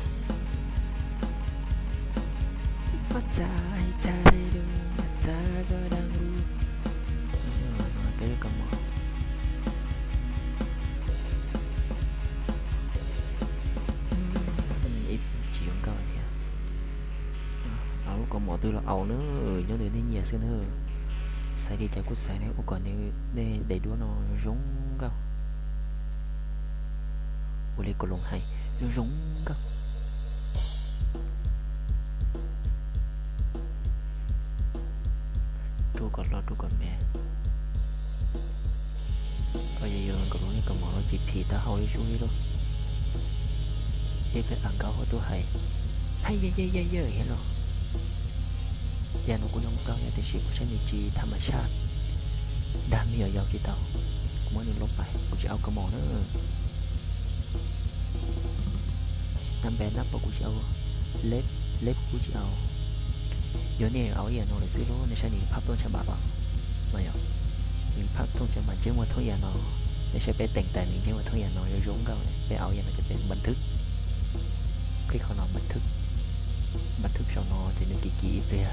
[SPEAKER 1] bắt cha đây đâu ta có đang ru nó tới câu mỏ ít chỉ dùng cao thì còn mỏ tôi là ẩu nữa nhớ được đi nhà xưa nữa sai đi chạy cút sai này còn nếu để đua nó rúng cao ủa lấy cổ lồng hay nó rúng cao tôi còn mẹ bây giờ cổ lồng này còn mỏ nó chỉ phì ta hôi chú đi luôn cái ăn cao của tôi hay hello nó cũng không cao nhà thì chỉ có sẽ điều trị tham sát đam mê ở giàu chị tao cũng mới được lốp bài của chị áo cơ mỏ nữa năm bé nắp của chị áo lép của chị áo giờ này áo giờ nó lại xí lố nên sẽ nhìn pháp tôn cho bà bảo mà nhở nhìn pháp tôn cho bà chứ mà thôi giờ nó để sẽ bé tiền tài mình chứ mà thôi giờ nó rồi rốn cao này bé áo giờ nóจะเป็นบันทึกcáiเขานอนบันทึกsau nó thì nó kỳ về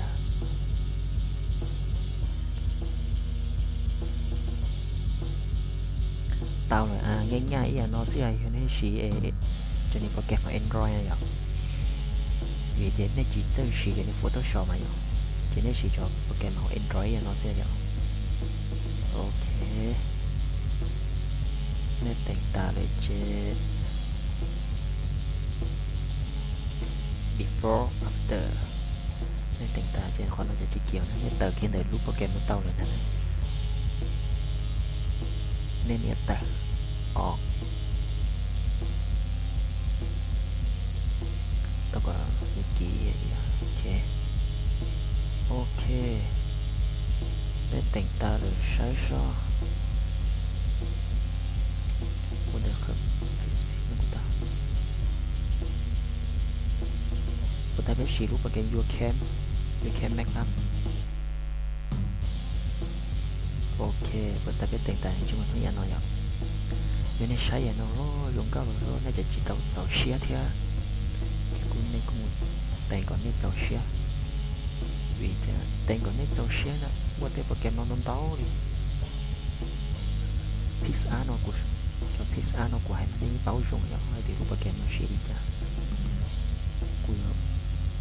[SPEAKER 1] tao làง่ายๆnó sẽ hay hơn chỉ cho nên có kèm vào Android này rồi vì thế nên chỉ tới chỉ cái Photoshop này rồi cho nên chỉ cho có kèm vào Android nó sẽ rồi ok nên tỉnh ta để chế before after nên tỉnh ta trên khoản nóจะchỉ kiểu nên tờ kia để lúc Pokemon nó tao lên này nênเนี่ยแต่ออกแล้วก็เมื่อกี้โอเคได้แต่งตาหรือใช้ช่อวันเดียวครับไม่กูตากูตาเป็นสีรูปโปรแกรม your cam make up ok và ta biết tiền tài chúng mình thấy nhà nói rồi nên sai nhà nó dùng cao rồi nó chỉ tàu xe thế cũng nên cũng tiền còn nên tàu xe vì tiền còn nên tàu xe đó qua tới bộ kem nó nông táo đi pizza nó của cho pizza nó của hai nó đi bao dùng nhau thì lúc bộ kem nó xe đi cha của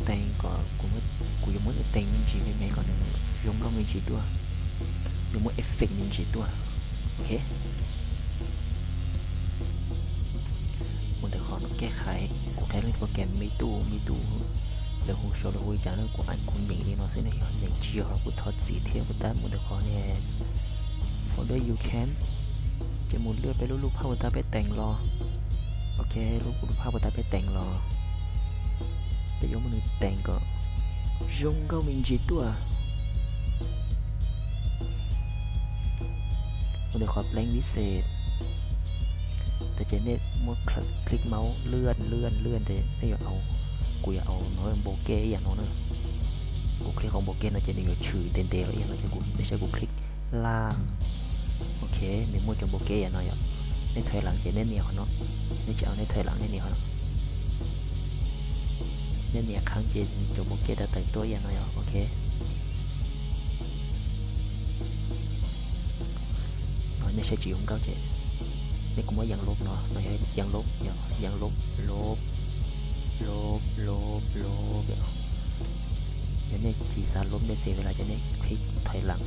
[SPEAKER 1] tiền còn của dùng mới tiền mình chỉ về mấy còn dùng cao mình chỉ đua 有冇 effect min chỉ tua ok มันจะขอแก้ไขกูแค่เล่นโปรแกรมมีตู้เดี๋ยวกูโชว์แล้วกูจะเล่นกูอันคุณอย่างนี้เนาะซึ่งในอย่างเชียวกูทอดสีเทียบกูตั้งมันจะขอเนี่ย folder you can จะหมุนเลือดไปรูปภาพกูตั้งไปแต่งรอโอเครูปภาพกูตั้งไปแต่งรอไปยกมือแต่งก็ยงก็มินจีตัวมันจะขอแปลงวิเศษแต่เจเน็ตเมื่อคลิกเมาส์เลื่อนแต่ไม่อยากเอากูอยากเอาน้อยโบเก้อย่างน้อยเนอะกูคลิกของโบเก้เนอะเจเน็ตอยู่ชื่อเต็มๆแล้วอย่างน้อยจะกูไม่ใช่กูคลิกล่างโอเคในมั่วจะโบเก้อย่างน้อยในถอยหลังเจเน็ตเหนียวเนาะนี่จะเอาในถอยหลังในเหนียวเนาะเนี่ยครั้งเจนจะโบเก้แต่ตัวอย่างน้อยโอเคน้อยไม่ใช่จีของเก้าเจนี่กูว่ายังลบเนาะหน่อยยังลบเดี๋ยวเนี่ยจีสารลบได้เสียเวลาจะเนี่ยคลิกถอยหลัง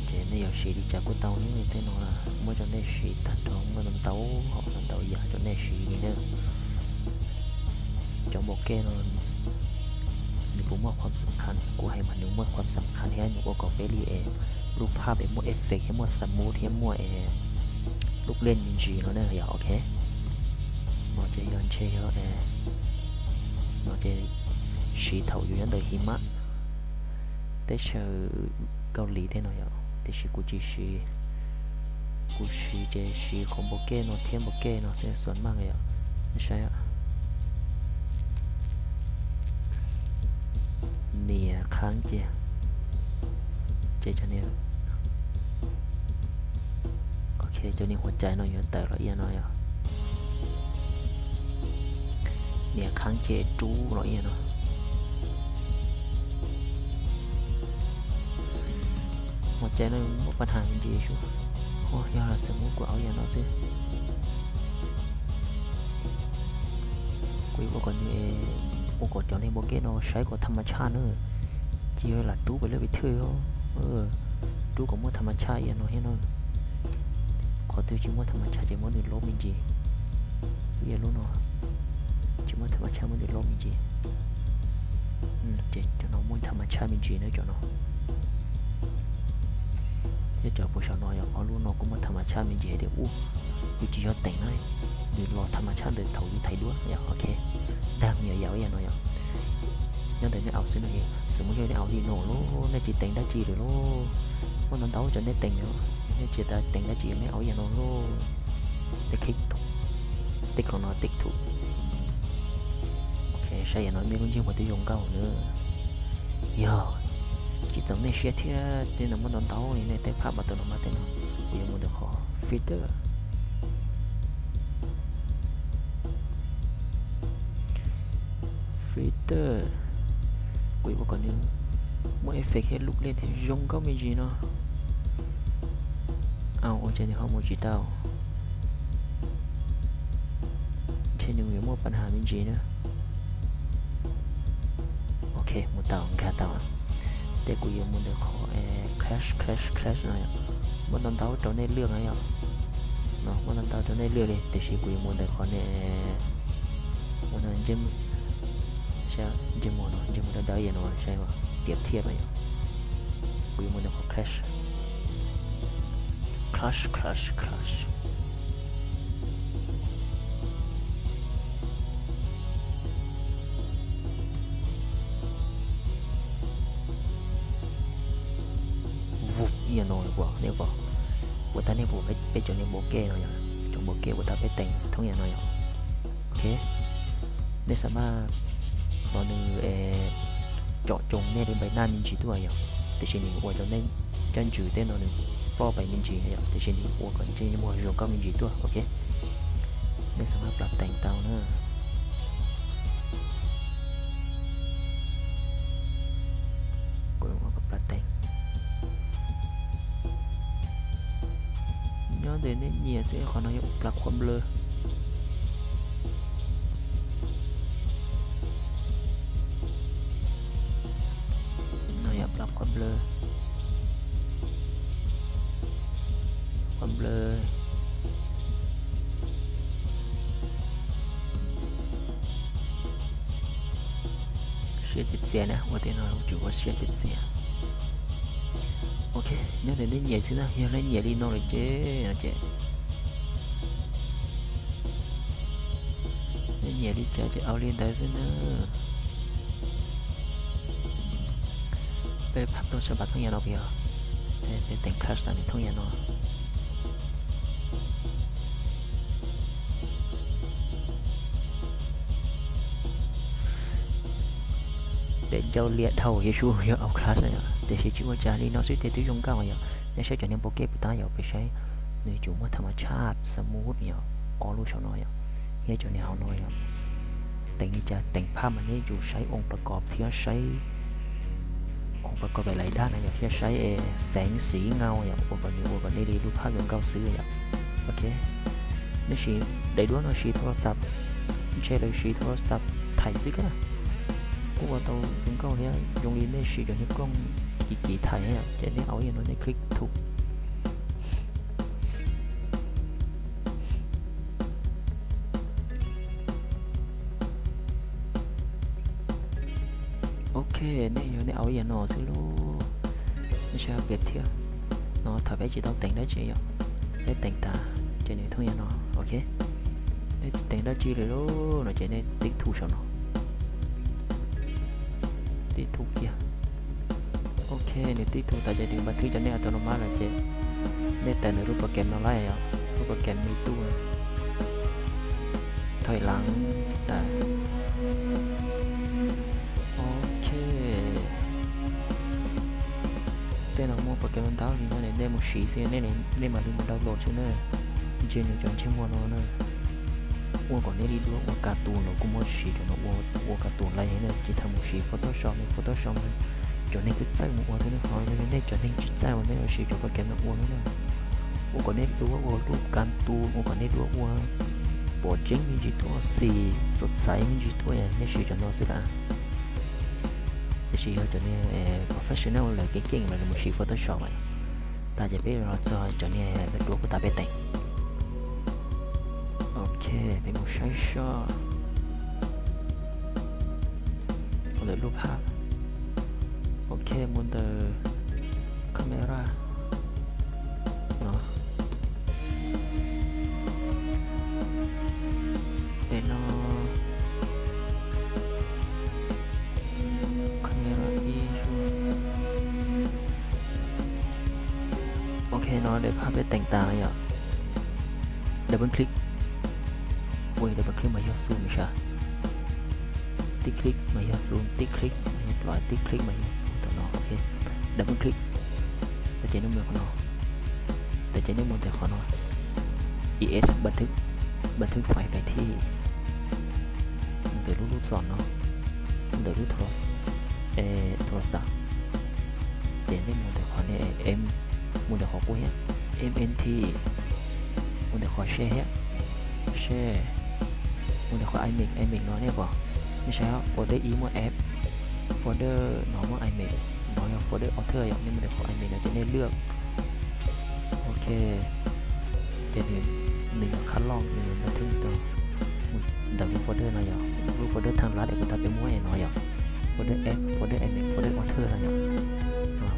[SPEAKER 1] เจเนี่ย有时你加过刀呢对喏啦我就那时打头我能刀好能刀呀就那时呢จะบอกแกนอนนี่กูมอบความสำคัญกูให้มันนึกมอบความสำคัญให้หนูก็เฟรีเอรูปภาพเป็นมวดเอฟเฟกต์ให้มวดสมูทให้มวดลูกเล่นมินจีเนาะเนี่ยอย่าโอเคหมอจะย้อนเชี่ยวหมอจะสีเทาอยู่ยันเดหิมะแต่เชื่อเกาหลีได้หน่อยอ่ะแต่สีกูจะสีของโบเก้เนาะเทียมโบเก้เนาะส่วนมากเลยอ่ะไม่ใช่อ่ะเนี่ยค้างเจจะเนี่ยโอเคเจ้านี่หัวใจหน่อยแต่ละเอียดหน่อยเนี่ยค้างเจจูละเอียดเนาะหัวใจหน่อยปัญหาจริงๆชัวโอ้ยาสมมุติกูเอาอย่างนั้นสิกูบอกก่อนนี่โอ้ก่อนจอนี่โบเก้เนาะใช้กับธรรมชาติเนอะจีเวลาจูไปเลยไปเที่ยวจูกับมั่วธรรมชาติอย่างน้อยเนาะขอเที่ยวจีมั่วธรรมชาติเดี๋ยวมั่วหนึ่งลบจริงๆเรียนรู้เนาะจีมั่วธรรมชาติมั่วหนึ่งลบจริงๆเจ๊จะน้องมั่วธรรมชาติจริงๆนะจ๊ะเนาะเดี๋ยวผู้ชายน้อยพอรู้เนาะกูมั่วธรรมชาติจริงๆเดี๋ยวกูจีจะแต่งหน่อยเดี๋ยวรอธรรมชาติเดี๋ยวถอยไทยด้วยอย่างโอเคดังเหนียวอย่างน้อยnhưng để nó ảo xí này sớm muốn nó ảo thì nổ lố này chỉ tính đã chỉ được lố mà nó đấu cho nên tính nữa nên chỉ ta tính đã chỉ mấy ảo giờ nó lố để kích tích còn nó tích thủ ok sai giờ nói mấy con chim của tôi dùng câu nữa giờ chỉ giống này sẽ thế nên là muốn nó đấu này tay pháp mà tôi nó mà tên nó bây giờ muốn được khó filter quỷ vào còn những mỗi effect hết lúc lên thì rung có mấy gì nó ở trên thì không một chỉ tao trên những người muaปัญหาmấy gì nữa ok một tàu cả tàu để quỷ vào muốn được khó crash này muốn đón tàu cho nên lương ấy ạ nó muốn đón tàu cho nên lương đi để chỉ quỷ muốn được khó này muốn là gymใช่จมูกเนาะจมูกได้ยังเนาะใช่ป่ะเปรียบเทียบไปกูยังมันจะขอ crash วุบยังนอนกว่าเนี่ยกว่าวันนี้ผมไปจนในโบเก้เนาะจนโบเก้วันนี้ไปแต่งทั้งอย่างน้อยโอเคได้สามารถnó như chọn trùng nên đến bài nam mình chỉ tuổi rồi thì chỉ mình qua cho nên chân trừ tên nó được bao bài mình chỉ này thì chỉ mình qua còn trên mùa rồi có mình chỉ tuổi ok nên sẽ hợp lập thành tàu nữa cũng hợp lập thành nhớ đến nên nhiều sẽ còn nói lậpความblur ความเบลอ学姐姐呢我电脑就我学姐姐ok nhớ đến đến nhẹ chứ nào nhớ đến nhẹ đi nó rồi chứ đến nhẹ đi chơi ao liên tới chứ nữa về pháp tôi sẽ bắt thông nhà nó bây giờ để tỉnh class là để thông nhà nó để cho liệt đầu cái chú hiểu ao class này để sẽ chịu trả đi nó sẽ tiếp tục dùng cao vậy để sẽ trở nên bộ kép của ta hiểu phảiใช้ในจุดว่าธรรมชาติสมูทเนี่ยออรู้ชาวน้อยเฮียจนเนี่ยเอาน้อยแต่นี่จะแต่งภาพมันนี่อยู่ใช้องค์ประกอบที่ใช้องค์ประกอบหลายๆด้านนะอย่างที่ใช้แสงสีเงาอย่างอุปกรณ์นี้รูปภาพอย่างเก่าซื้ออย่างโอเคนี่ชีได้ด้วยนะชีโทรศัพท์ไม่ใช่เลยชีโทรศัพท์ถ่ายซิก็พวกเราdùng câu này dùng đi nên sử dụng những con kỳ thầy hay để nên áo nó nên click thuộc ok nên áo nó sẽ luôn nó sẽ biệt thiệt nó thở bé chỉ tao tỉnh đó chị ạ để tỉnh ta cho nên thôi nó ok để tỉnh đó chi rồi luôn nó chỉ nên tích thu cho nó tích thu kia ok nếu tích thu taจะดึงบันทึกจะเนี่ยอัตโนมัติเลยเจ๊ได้แต่ในรูปโปรแกรมอะไรอ่ะรูปโปรแกรมมีตู้ถอยหลังแต่โอเคแต่เราโมโปรแกรมมันเท่านี้นะเนี่ยได้หมดสีเสียเนี่ยได้มาดูมันดาวน์โหลดใช่ไหมเจนจนเชื่อมวนนะ我ก่อนนี้ดีด้วยว่าการ์ตูนเราก็มั่วสีจนว่าการ์ตูนอะไรเนี่ยจะทำมั่วสี Photoshop ใน Photoshop เลยจนในจิตใจมั่วที่นี่หอยเลยเนี่ยจนในจิตใจมันไม่เอาสีจนโปรแกรมมั่วเลยเนี่ยว่าก่อนนี้ดูว่ารูปการ์ตูนว่าก่อนนี้ดูว่าโปรเจกต์มีจีตัวสีสดใสมีจีตัวเนี่ยในสีจนเราสิละแต่สีเราจนเนี่ยprofessional เลยเก่งๆเลยมั่วสี Photoshop เลยแต่จะไปเราจนเนี่ยเป็นตัวกูตาไปแต่งokเป็นmột sai shot một đợtรูปภาพโอเคmột đợt camera nó để nó camera đi ok nó để ภาพไปแต่งตาอย่าง double click quay double click mà zoomใช่ติ๊กคลิกมาzoomติ๊กคลิกมาปล่อยติ๊กคลิกมาตัวน้อโอเค double click แต่ใจน้ำมือของน้อแต่ใจน้ำมือแต่ของน้อ es บันทึกไฟล์ไปที่มันเดี๋ยวรูปสอนเนาะมันเดี๋ยวรูปโทรศัพท์เดี๋ยวได้มือแต่ของเนี่ย m มือแต่ของกูเนี่ย mnt มือแต่ของshareมันจะขอ iMac น้อยเนี่ยป่ะไม่ใช่ครับโฟลเดอร์ emo app โฟลเดอร์ normal iMac น้อยโฟลเดอร์ author อย่างนี้มันจะขอ iMac เราจะได้เลือกโอเคจะหนึ่งคัดลองหนึ่งมาถึงตัวแต่โฟลเดอร์น้อยอย่างรูปโฟลเดอร์ทางรัฐเอกตาเป็นม้วยน้อยอย่างโฟลเดอร์ app โฟลเดอร์ iMac โฟลเดอร์ author น้อยอย่าง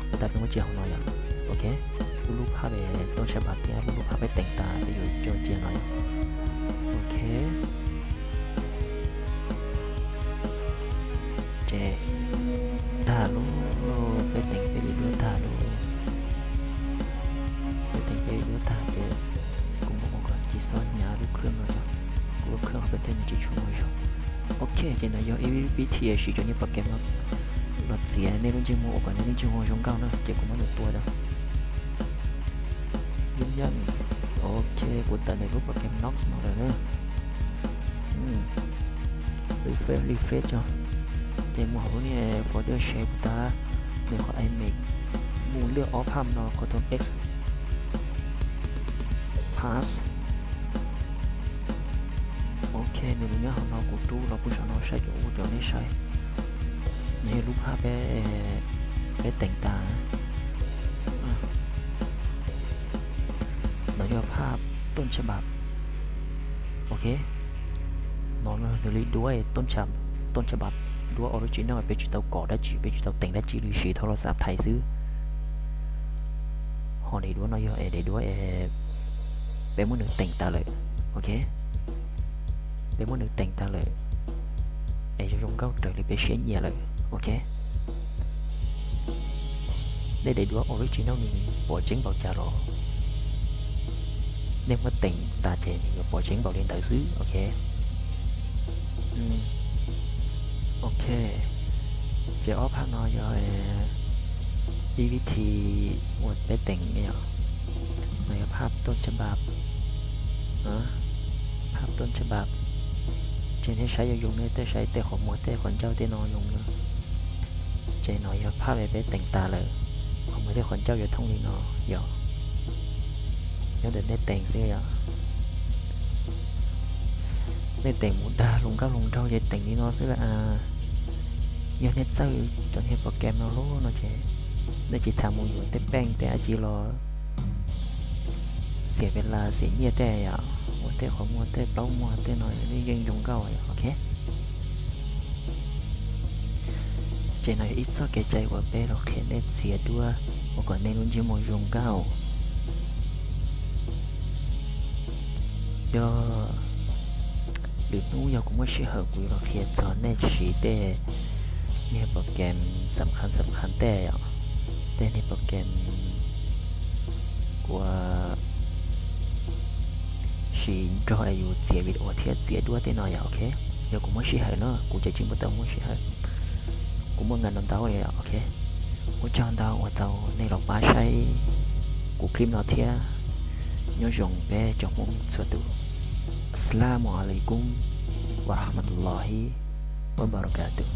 [SPEAKER 1] กูตาเป็นม้วยเจียวน้อยอย่างโอเครูปภาพไปต้นฉบับที่รูปภาพไปแต่งตาไปอยู่โจเจียน้อยโอเคตาลูไปแต่งไปดูตาลูไปแต่งไปดูตาเจกูบอกก่อนจีซ้อนยาลูกเครื่องเลยครับลูกเครื่องเขาเป็นเทนนิสชั่วโมงชั่วโอเคเจนายอ AVT สิจนนี่โปรแกรมเราเสียในเรื่องจมูกก่อนในเรื่องจมูกช่องเก้านะเจ็บกูมาหนึ่งตัวแล้วยืนยันโอเคกูตัดในรูปโปรแกรม Nox หน่อยนะrefresh จ้ะเต็มหัวนี่โฟลเดอร์ shape ตาเดี๋ยวขอ iMac มูเลือก off ภาพเนาะ Ctrl X pass โอเคในเรื่องของเรากูจู้เราผู้ชนะใช้อยู่เดี๋ยวนี้ใช้ในรูปภาพ ไปแต่งตาเราจะภาพต้นฉบับโอเคนอนเลยด้วยต้นฉบับด้วยออริจินอลเป็นจุดเตาก่อได้จีเป็นจุดเตาแต่งได้จีหรือสีโทรศัพท์ไทยซื้อหอนี้ด้วยน้อยเอเดี๋ยวด้วยเป็นมือหนึ่งแต่งตาเลยโอเคเป็นมือหนึ่งแต่งตาเลยจะdùng góc trời để xé nhẹ lại ok đây để đua original mình bỏ trứng vào trà rồi nên mất tỉnh ta chè mình bỏ trứng vào lên đại sứ ok ok chế ốp hát nói cho EVT một bé tỉnh nhỉ nàyภาพต้นฉบับภาพต้นฉบับเจนที่ใช้用呢都ใช้แต่ของหมดแต่คนเจ้าที่นอน用呢เจนหน่อยภาพไปแต่งตาเลยของหมดแต่คนเจ้าอยู่thông linh nó giờ nhớ đến đểแต่งthế à đểแต่งmột đa lùng cao lùng trâu đểแต่งđi nó thế là giờ net sao cho nên program nó lố nó chế để chỉทำmộtอยู่แต่แป้งแต่chỉรอเสียเวลาเสียเงียแต่อ่ะมัวแต่ของมัวแต่เปล่ามัวแต่หน่อยนี่ยังdùngเก่าอ่ะโอเคใจหน่อยít sao cáiใจว่าbéเราเขียนได้เสียด้วยเมื่อก่อนในรุ่นที่มัวdùngเก่าdo được nú do cũng có sự hợp củaเราเขียนสอนในชีแต่เนี่ยโปรแกรมสำคัญแต่อ่ะแต่ในโปรแกรมว่าchỉ cho ai yêu chế video thì chế đua thế nào vậy ok giờ cũng mới xí hơi nữa cũng chỉ chừng một tàu mới xí hơi cũng một ngàn đồng tàu vậy ok một trăm tàu một tàu này là ba say của clip nó thì nhớ dùng bé trong mong suatu Assalamualaikum warahmatullahi wabarakatuh